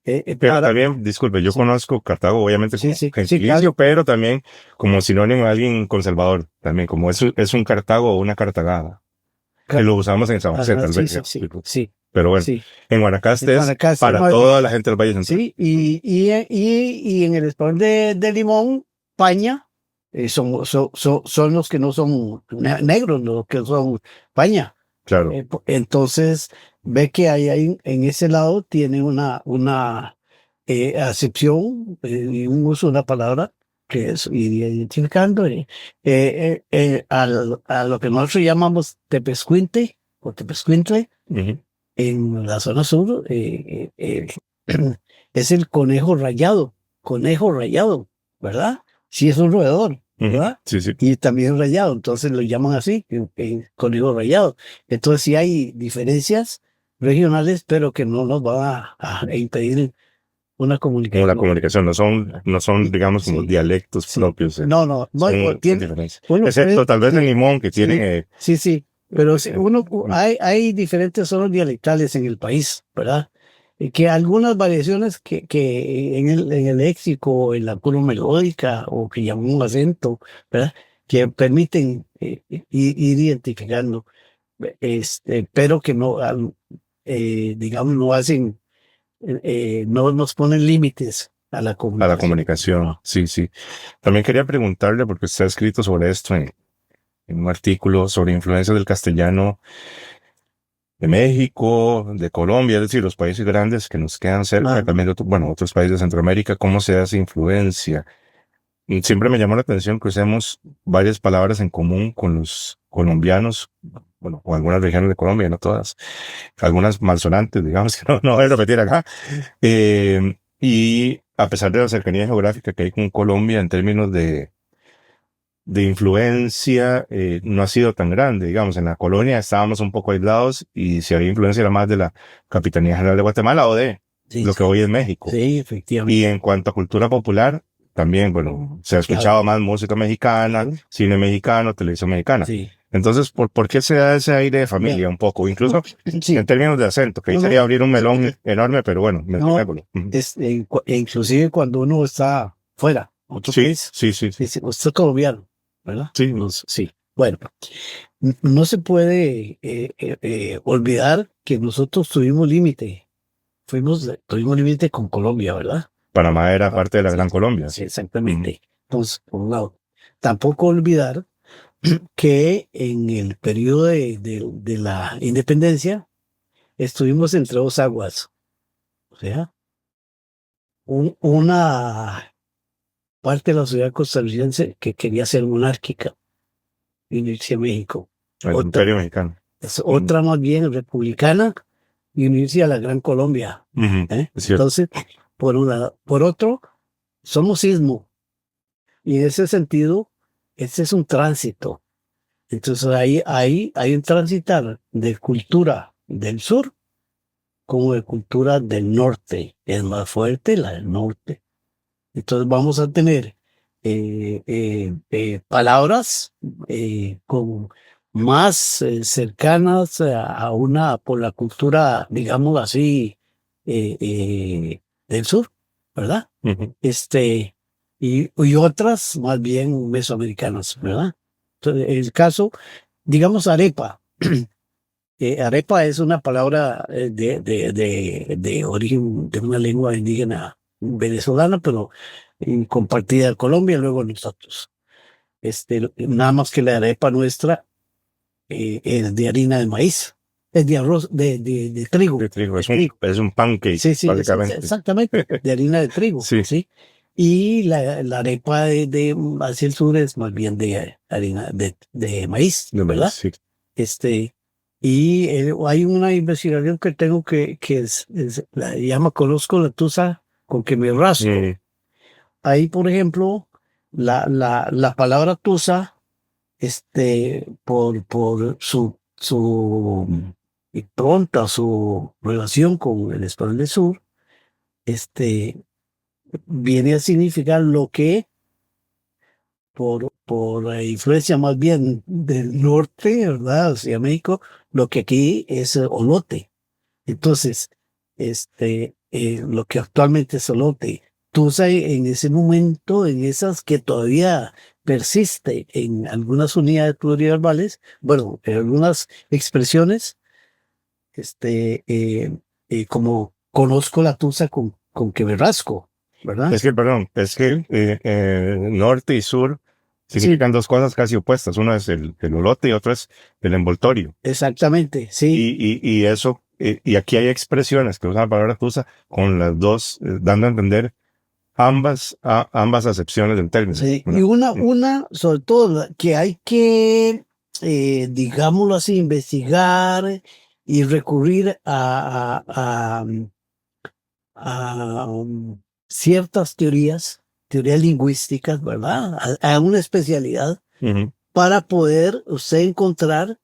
A: Pero
B: Para,
A: también, disculpe, yo
B: sí,
A: conozco Cartago obviamente
B: sí,
A: como
B: sí, sí, claro.
A: gentilicio, pero también como sinónimo de alguien conservador, también como es un Cartago o una Cartagada, que
B: Ca-
A: lo usamos en San José,
B: Ajá,
A: tal
B: sí,
A: vez.
B: sí,
A: Ya,
B: sí,
A: tipo.
B: sí,
A: Pero bueno,
B: sí.
A: en
B: En
A: Guanacaste es
B: Guanacaste,
A: para
B: no,
A: toda la gente del Valle Central.
B: sí, y en el español de Limón, Paña, son los que no son negros, los que son Paña.
A: Claro.
B: Entonces, ve que ahí en ese lado tiene una acepción y un uso de una palabra que es ir identificando a lo que nosotros llamamos tepezcuinte o tepezcuintle
A: Ujú,
B: en la zona sur, es el conejo rayado, ¿verdad? Sí, es un roedor,
A: ujú.
B: ¿verdad?
A: Sí, sí.
B: Y también rayado, entonces lo llaman así, conejo rayado. Entonces sí hay diferencias regionales, pero que no nos van a impedir una
A: Como la
B: comunicación.
A: comunicación, no son, digamos, como
B: Sí,
A: dialectos
B: sí.
A: propios,
B: No, no, no,
A: son
B: tiene,
A: diferentes.
B: uno
A: Excepto
B: puede,
A: tal vez en
B: sí,
A: Limón, que tienen,
B: sí, sí, sí, pero sí,
A: eh,
B: hay diferentes zonas dialectales en el país, ¿verdad? Y que algunas variaciones que en el léxico, en la curva melódica, o que llamamos acento, ¿verdad? Que permiten ir identificando, pero que no, digamos, no hacen, no nos ponen límites a la
A: a la
B: comunicación.
A: comunicación.
B: No.
A: Sí, sí. También quería preguntarle, porque usted ha escrito sobre esto en un artículo sobre influencia del castellano de México, de Colombia, es decir, los países grandes que nos quedan cerca,
B: Ah,
A: también de bueno, otros países de Centroamérica, cómo se hace influencia. Y siempre me llamó la atención que usemos varias palabras en común con los colombianos, bueno, o algunas regiones de Colombia, no todas, algunas malsonantes, digamos, que no voy a repetir acá. Y a pesar de la cercanía geográfica que hay con Colombia en términos de influencia, no ha sido tan grande. Digamos, en la colonia estábamos un poco aislados y si había influencia era más de la Capitanía General de Guatemala o de
B: sí,
A: lo que
B: sí,
A: hoy es México.
B: sí,
A: Y
B: efectivamente.
A: en cuanto a cultura popular, también, bueno, se ha
B: Claro,
A: escuchado más música mexicana,
B: claro,
A: cine mexicano, televisión mexicana.
B: sí.
A: Entonces, ¿por qué se da ese aire de
B: Vea,
A: familia un poco? Incluso en
B: sí,
A: términos de acento, que ahí
B: no,
A: sería
B: no,
A: abrir un melón enorme, pero bueno,
B: no,
A: mencionémoslo. Ujú.
B: inclusive cuando uno está fuera, otro
A: Sí,
B: país,
A: sí, sí, sí.
B: dice, usted es colombiano, ¿verdad?
A: Sí,
B: Sí. Bueno, no se puede olvidar que nosotros tuvimos límite con Colombia, ¿verdad?
A: Panamá era
B: Ah,
A: parte de la
B: sí,
A: Gran Colombia.
B: sí,
A: Ujú.
B: exactamente. Entonces, por un lado, tampoco olvidar que en el periodo de la independencia estuvimos entre dos aguas, o sea, una parte de la sociedad costarricense que quería ser monárquica y unirse a México,
A: El
B: otra,
A: Imperio Mexicano. Ujú.
B: otra más bien republicana y unirse a la Gran Colombia.
A: Ujú. Es cierto.
B: Entonces, por otro, somos sismo y en ese sentido, ese es un tránsito. Entonces hay un transitar de cultura del sur como de cultura del norte. Es más fuerte la del norte. Entonces vamos a tener palabras como más cercanas a una, por la cultura, digamos así, del sur, ¿verdad?
A: Ujú.
B: Y otras más bien mesoamericanas, ¿verdad? Entonces, el caso, digamos, arepa. Arepa es una palabra de origen de una lengua indígena venezolana, pero compartida en Colombia, luego nosotros. Nada más que la arepa nuestra es de harina de maíz, es de arroz, de trigo,
A: De trigo,
B: de trigo.
A: es un pancake,
B: Sí, sí,
A: básicamente.
B: exactamente, de harina de trigo,
A: Sí,
B: ¿sí? Y la arepa hacia el sur es más bien de harina de maíz,
A: de maíz,
B: ¿verdad?
A: sí.
B: Este, y hay una investigación que tengo que la llama Conozco la tusa con que me rasco.
A: Mm,
B: Ahí, por ejemplo, la palabra tusa, por su impronta, su relación con el español del sur, viene a significar lo que por la influencia más bien del norte, ¿verdad? Hacia México, lo que aquí es olote. Entonces, lo que actualmente es olote, Tusa en ese momento, en esas que todavía persiste en algunas unidades pluriverbales, bueno, en algunas expresiones, como conozco la Tusa con que me rasco, ¿verdad?
A: Es que, perdón, es que norte y sur
B: Sí,
A: significan dos cosas casi opuestas. Uno es el olote y otro es el envoltorio.
B: exactamente, sí.
A: Y eso, y aquí hay expresiones que usan la palabra tusa con las dos, dando a entender ambas acepciones del término,
B: Sí, y
A: ¿verdad?
B: sobre todo, que hay que, digámoslo así, investigar y recurrir a ciertas teorías lingüísticas, ¿verdad? A una especialidad
A: Ujú.
B: para poder usted encontrar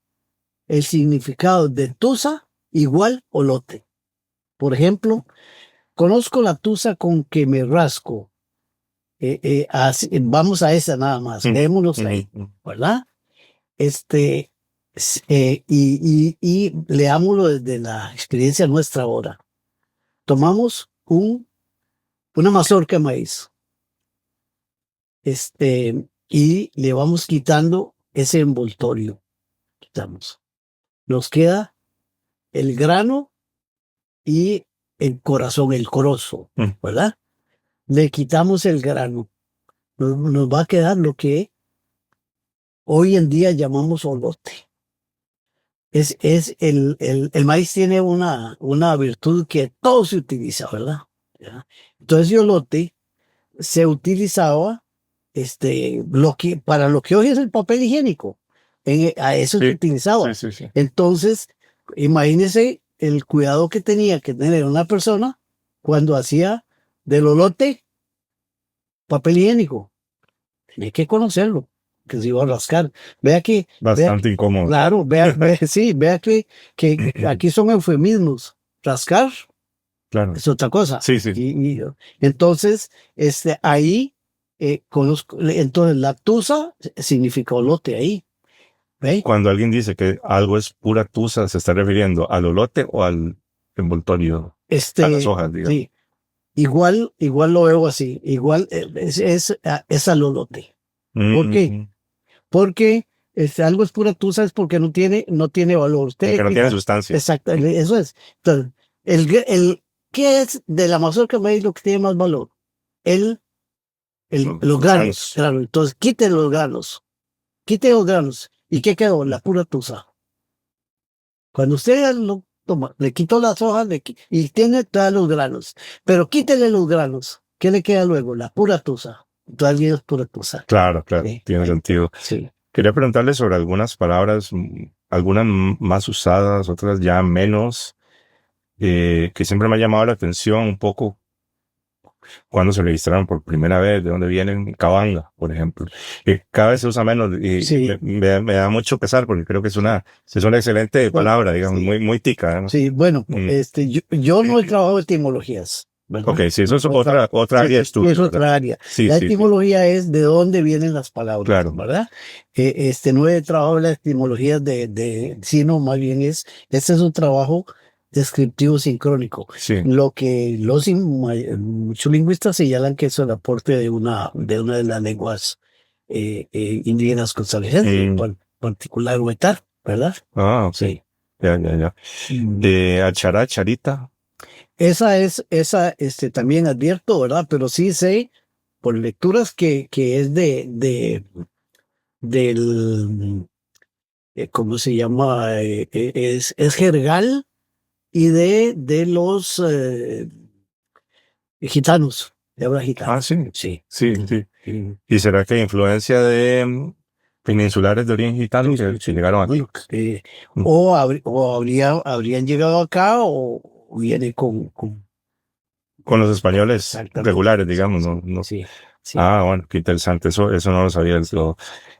B: el significado de tusa igual o lote. Por ejemplo, conozco la tusa con que me rasco. Vamos a esa nada más,
A: Ujú.
B: quedémonos
A: Ujú.
B: ahí,
A: Ujú.
B: ¿verdad? Y leámoslo desde la experiencia nuestra ahora. Tomamos una mazorca de maíz, y le vamos quitando ese envoltorio. Quitamos. Nos queda el grano y el corazón, el corozo,
A: Ujú.
B: ¿verdad? Le quitamos el grano. Nos va a quedar lo que hoy en día llamamos olote. El maíz tiene una virtud que todo se utiliza, ¿verdad? ¿Ya? Entonces, yolote se utilizaba para lo que hoy es el papel higiénico. A eso se
A: Sí, sí,
B: utilizaba.
A: sí, sí.
B: Entonces, imagínese el cuidado que tenía que tener una persona cuando hacía del olote papel higiénico. Tenía que conocerlo, que se iba a rascar. Vea
A: Bastante incómodo.
B: claro, sí, vea que aquí son eufemismos. Rascar
A: Claro.
B: es otra cosa.
A: Sí, sí.
B: Entonces, ahí entonces la tusa significa olote ahí, ¿ve?
A: Cuando alguien dice que algo es pura tusa, ¿se está refiriendo al olote o al envoltorio? A las hojas, digamos.
B: Sí, igual lo veo así, igual es al olote. ¿Por qué?
A: Mm,
B: Porque algo es pura tusa es porque no tiene valor. Usted
A: como
B: le
A: que no tiene
B: quita,
A: sustancia.
B: exacto, eso es. Entonces, ¿qué es de la mazorca de maíz lo que tiene más valor? El, los
A: Los
B: granos,
A: granos.
B: claro. Entonces, quite los granos. ¿Y qué quedó? La pura tusa. Cuando usted lo toma, le quitó las hojas y tiene todos los granos, pero quítele los granos. ¿Qué le queda luego? La pura tusa. Entonces, es pura tusa.
A: Claro, claro,
B: Sí,
A: tiene sentido.
B: sí.
A: Quería preguntarle sobre algunas palabras, algunas más usadas, otras ya menos, que siempre me ha llamado la atención un poco cuándo se registraron por primera vez, de dónde vienen, Cabanga, por ejemplo. Que cada vez se usa menos y
B: Sí.
A: me da mucho pesar porque creo que es una excelente palabra, digamos,
B: Sí.
A: muy tica, ¿no?
B: Sí, bueno, yo no he trabajado etimologías, ¿verdad?
A: Ok, sí, eso es otra área de estudio.
B: Es otra área.
A: Sí,
B: La
A: sí,
B: etimología es de dónde vienen las palabras,
A: Claro.
B: ¿verdad? No he trabajado en la etimología sino más bien este es un trabajo descriptivo sincrónico.
A: sí.
B: Lo que muchos lingüistas señalan que es el aporte de una de las lenguas indígenas costarricenses, en particular huetar, ¿verdad?
A: Ah, ok.
B: Sí.
A: Ya. De Achará, Charita.
B: Esa, también advierto, ¿verdad? Pero sí sé por lecturas que es del, ¿cómo se llama? Es jergal y de los gitanos, de habla gitana.
A: Ah, sí.
B: Sí.
A: Sí. ¿Y será que hay influencia de peninsulares de origen gitano que llegaron aquí?
B: O habrían llegado acá o viene con
A: Con los españoles
B: Exactamente.
A: regulares, digamos, ¿no?
B: Sí.
A: Ah, bueno, qué interesante. Eso no lo sabía del todo.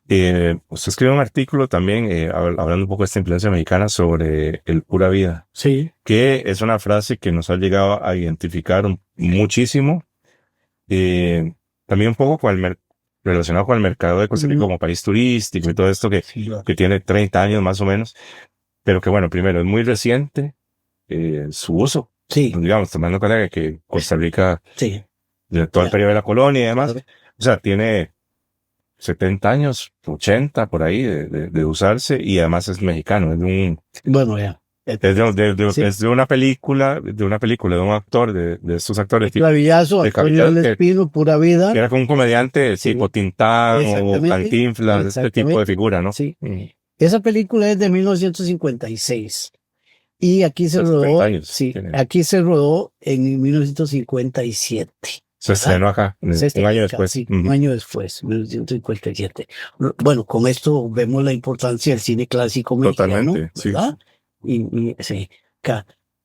A: Usted escribió un artículo también hablando un poco de esta influencia mexicana sobre el pura vida,
B: Sí.
A: que es una frase que nos ha llegado a identificar muchísimo. También un poco relacionado con el mercado de Costa Rica como país turístico y todo esto que tiene 30 años más o menos, pero que bueno, primero es muy reciente su uso.
B: Sí.
A: Digamos, tomando en cuenta que Costa Rica,
B: Sí.
A: de todo el periodo de la colonia y demás, o sea, tiene 70 años, 80 por ahí de usarse y además es mexicano,
B: Bueno, ya.
A: es de una película, de un actor, de estos actores.
B: Clavillazo, Antonio del Espino, Pura Vida.
A: Que era como un comediante tipo Tintán o Cantinflas, este tipo de figura, ¿no?
B: Sí. Esa película es de 1956. Y aquí se rodó, aquí se rodó en 1957.
A: Se estrenó acá, un año después.
B: Sí, un año después, 1957. Bueno, con esto vemos la importancia del cine clásico mexicano, ¿verdad? Sí.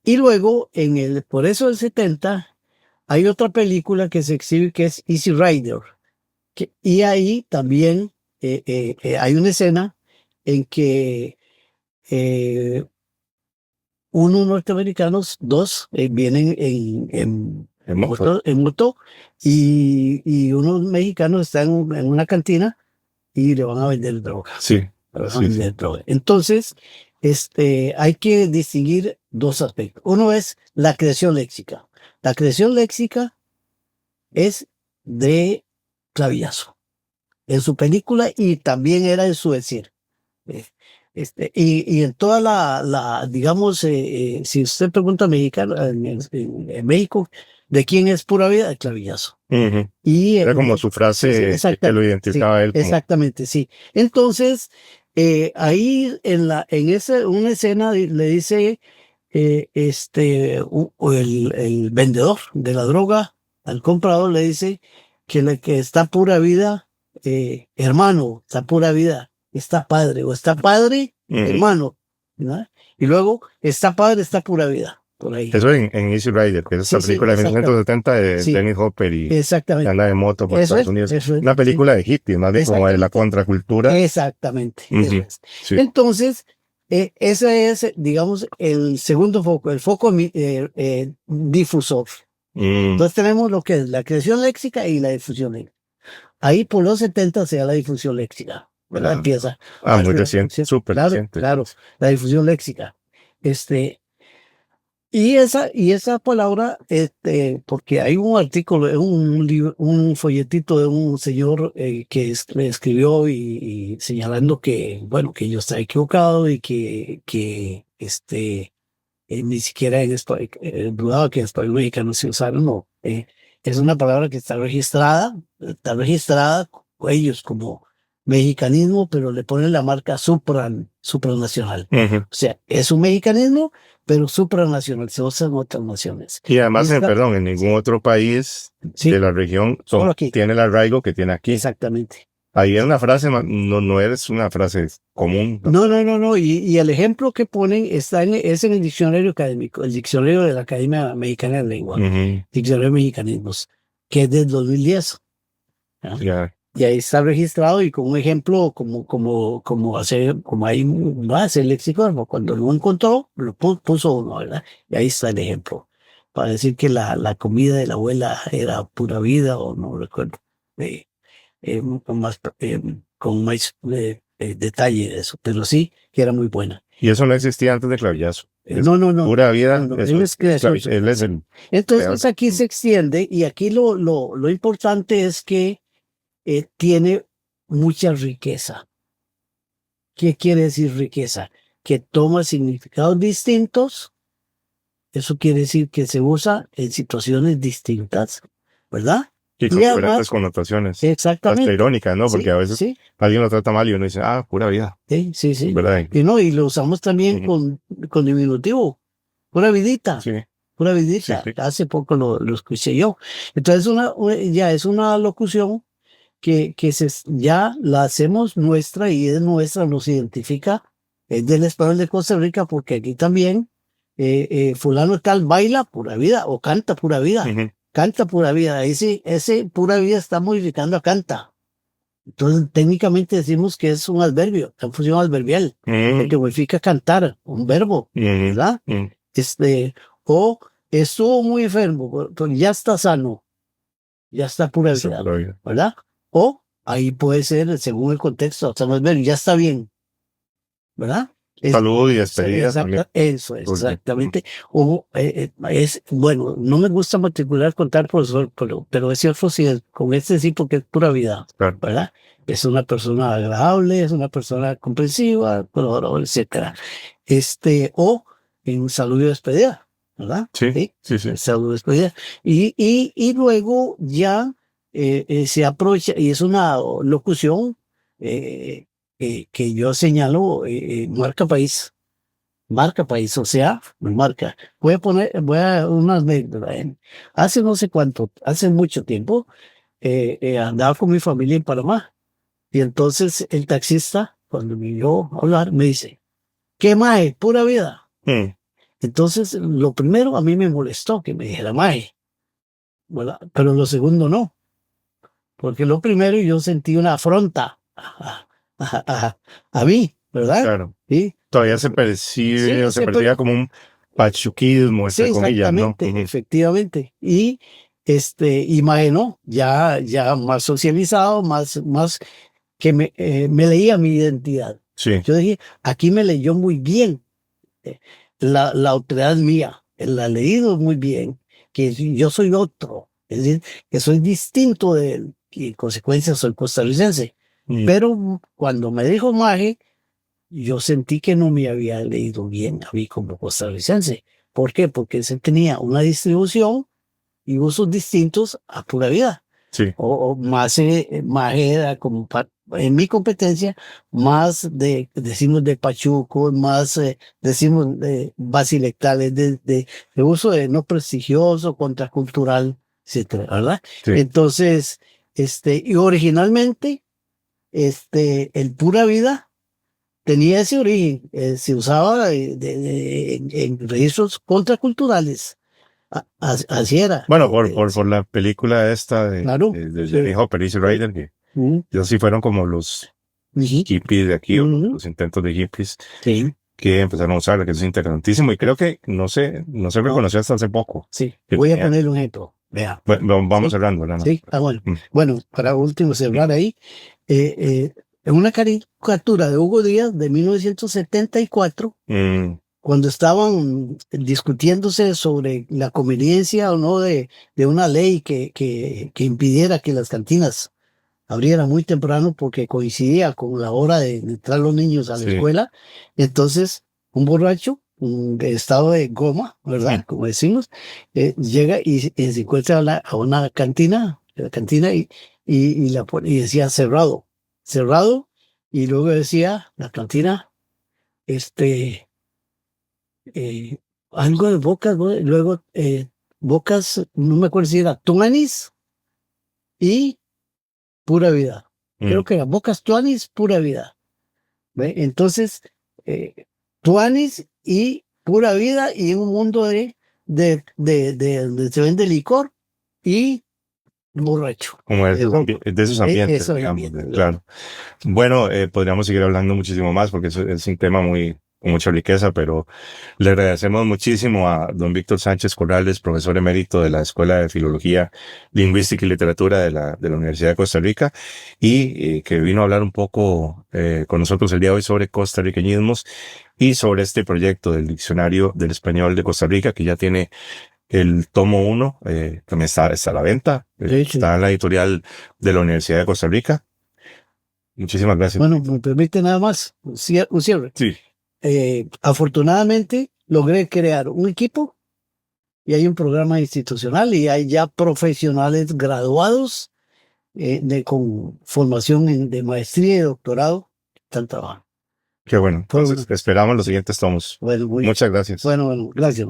B: Y luego, por eso del 70, hay otra película que se exhibe que es Easy Rider. Y ahí también hay una escena en que unos norteamericanos, dos, vienen en moto y unos mexicanos están en una cantina y le van a vender droga.
A: Sí.
B: Droga. Entonces, hay que distinguir dos aspectos. Uno es la creación léxica. La creación léxica es de Clavillazo en su película y también era en su decir. Y en toda digamos, si usted pregunta a mexicano, en México, ¿de quién es Pura Vida? De Clavillazo.
A: Era como su frase que lo identificaba él.
B: Exactamente, sí. Entonces, ahí una escena le dice el vendedor de la droga al comprador, le dice que está Pura Vida, hermano, está Pura Vida, está padre, o está padre, hermano, ¿no? Y luego está padre, está Pura Vida. Por ahí.
A: Eso en Easy Rider, que es esta película de 1970 de Dennis Hopper y anda de moto por Estados Unidos. Una película de hippies, más bien como de la contracultura.
B: Exactamente. Entonces, ese es, digamos, el segundo foco, el foco difusor. Entonces tenemos lo que es la creación léxica y la difusión léxica. Ahí por los 70 se da la difusión léxica, ¿verdad? Empieza.
A: Muy reciente, súper reciente.
B: Claro, la difusión léxica. Y esa palabra, porque hay un artículo, un folletito de un señor que le escribió y señalando que, bueno, que yo estaba equivocado y que ni siquiera dudaba que en español mexicano se usara, no. Es una palabra que está registrada ellos como mexicanismo, pero le ponen la marca supranacional. O sea, es un mexicanismo, pero supranacional, se usa en otras naciones.
A: Y además, en ningún otro país de la región tiene el arraigo que tiene aquí.
B: Exactamente.
A: Ahí es una frase, no es una frase común.
B: No. Y el ejemplo que ponen es en el diccionario académico, el diccionario de la Academia Mexicana de Lengua, diccionario de mexicanismos. que es del 2010. ¿Ah?
A: Ya.
B: Y ahí está registrado y con un ejemplo como ahí va a hacer el léxico, cuando lo encontró, lo puso uno, ¿verdad? Y ahí está el ejemplo. Para decir que la comida de la abuela era pura vida, o no recuerdo, con más detalle de eso, pero sí que era muy buena.
A: Y eso no existía antes de Clavillazo. Es
B: No, no, no,
A: pura vida.
B: no,
A: Eso
B: él es
A: es
B: gracioso.
A: él es el
B: Entonces
A: creador.
B: aquí se extiende y aquí lo importante es que tiene mucha riqueza. ¿Qué quiere decir riqueza? Que toma significados distintos. Eso quiere decir que se usa en situaciones distintas, ¿verdad?
A: Y con
B: Y
A: diferentes
B: además,
A: connotaciones. Hasta
B: exactamente.
A: irónicas, ¿no? Porque
B: Sí,
A: a veces
B: sí,
A: alguien lo trata mal y uno dice, ah, pura vida.
B: sí, sí, sí.
A: ¿Verdad?
B: Y no, y lo usamos también
A: Ujú.
B: con diminutivo. Pura vidita,
A: Sí,
B: pura
A: sí,
B: vidita.
A: sí.
B: Hace poco lo escuché yo. Entonces, ya es una locución que ya la hacemos nuestra y es nuestra, nos identifica, es del español de Costa Rica, porque aquí también fulano tal baila pura vida o
A: Ujú.
B: canta pura vida. Ahí sí, ese pura vida está modificando a canta. Entonces, técnicamente decimos que es un adverbio, está en función adverbial, porque
A: Ujú.
B: modifica cantar, un verbo,
A: Ujú.
B: ¿verdad?
A: Ujú.
B: O estuvo muy enfermo, pero ya está sano, ya está pura
A: Está
B: vida,
A: pura vida.
B: ¿verdad? O ahí puede ser, según el contexto, hasta más ver, ya está bien, ¿verdad?
A: Salud y despedida también.
B: Eso es,
A: Porque,
B: exactamente. O bueno, no me gusta matricular contar profesor, pero es cierto, sí, con este sí, porque es pura vida,
A: claro.
B: ¿verdad? Es una persona agradable, es una persona comprensiva, colaborador, etcétera. O en salud y despedida, ¿verdad?
A: Sí,
B: Sí,
A: sí, sí.
B: en salud y despedida. Y luego ya se aprovecha, y es una locución que yo señalo, marca país, o sea, marca. Voy a una anécdota. Hace no sé cuánto, hace mucho tiempo, andaba con mi familia en Panamá y entonces el taxista, cuando me vio hablar, me dice, ¿qué mae? Pura vida.
A: Mm.
B: Entonces, lo primero a mí me molestó que me dijera mae, ¿verdad? Pero lo segundo no, porque lo primero yo sentí una afronta a mí, ¿verdad?
A: Claro.
B: Sí,
A: Todavía se
B: sí,
A: percibe o se
B: sí,
A: percibe como un pachuquismo,
B: sí,
A: entre comillas, ¿no?
B: exactamente,
A: Ujú.
B: efectivamente. Y imaginó, ya más socializado, más que me leía mi identidad.
A: Sí.
B: Yo dije, aquí me leyó muy bien. eh, la autoridad es mía, él la ha leído muy bien, que yo soy otro, es decir, que soy distinto de él, y en consecuencia soy costarricense.
A: Mm.
B: Pero cuando me dijo Maje, yo sentí que no me había leído bien a mí como costarricense. ¿Por qué? Porque se tenía una distribución y usos distintos a pura vida.
A: Sí.
B: O más era como en mi competencia, más decimos de pachuco, más decimos de basilectales, de uso de no prestigioso, contracultural, etcétera, ¿verdad?
A: Sí.
B: Entonces, y originalmente, el pura vida tenía ese origen, se usaba en registros contraculturales. Así era.
A: Bueno, por la película esta
B: Claro.
A: de Jenny Hopper, Easy Rider, que
B: Mm,
A: ya sí fueron como los
B: ujú,
A: hippies de aquí, o
B: ujú,
A: los intentos de hippies
B: sí,
A: que empezaron a usarla, que eso es interesantísimo. Y creo que no se
B: no,
A: reconoció hasta hace poco.
B: sí.
A: Que
B: Voy a
A: tenía,
B: ponerle un ejemplo. Vea.
A: bueno, vamos
B: Sí,
A: cerrando, ¿verdad?
B: sí. Bueno.
A: Mm.
B: Bueno, para último cerrar ahí, en una caricatura de Hugo Díaz de 1974,
A: Mm.
B: cuando estaban discutiéndose sobre la conveniencia o no de una ley que impidiera que las cantinas abriera muy temprano porque coincidía con la hora de entrar los niños a la
A: Sí.
B: escuela. Entonces, un borracho, un estado de goma, ¿verdad?
A: Mm.
B: Como decimos, llega y se encuentra a una cantina, la cantina, y decía cerrado, cerrado, y luego decía la cantina, este, eh, algo de bocas, ¿no? Luego bocas, no me acuerdo si era tuanis y pura vida. Creo
A: Mm.
B: que era Bocas Tuanis, pura vida. ¿Ve? Entonces, eh, Tuanis y pura vida y en un mundo donde se vende licor y borracho.
A: Como de esos ambientes,
B: Eso es
A: digamos,
B: ambiente.
A: claro. Bueno, podríamos seguir hablando muchísimo más porque es un tema con mucha riqueza, pero le agradecemos muchísimo a don Víctor Sánchez Corrales, profesor emérito de la Escuela de Filología, Lingüística y Literatura de la Universidad de Costa Rica, y que vino a hablar un poco con nosotros el día de hoy sobre costarriqueñismos y sobre este proyecto del Diccionario del Español de Costa Rica, que ya tiene el tomo 1, también está a la venta,
B: Sí, sí.
A: está en la editorial de la Universidad de Costa Rica. Muchísimas gracias.
B: Bueno, me permite nada más un cierre.
A: Sí.
B: Afortunadamente logré crear un equipo y hay un programa institucional y hay ya profesionales graduados con formación de maestría y doctorado que están trabajando.
A: Qué bueno. Entonces, esperamos los siguientes tomos.
B: Bueno,
A: Muchas gracias.
B: bueno, gracias.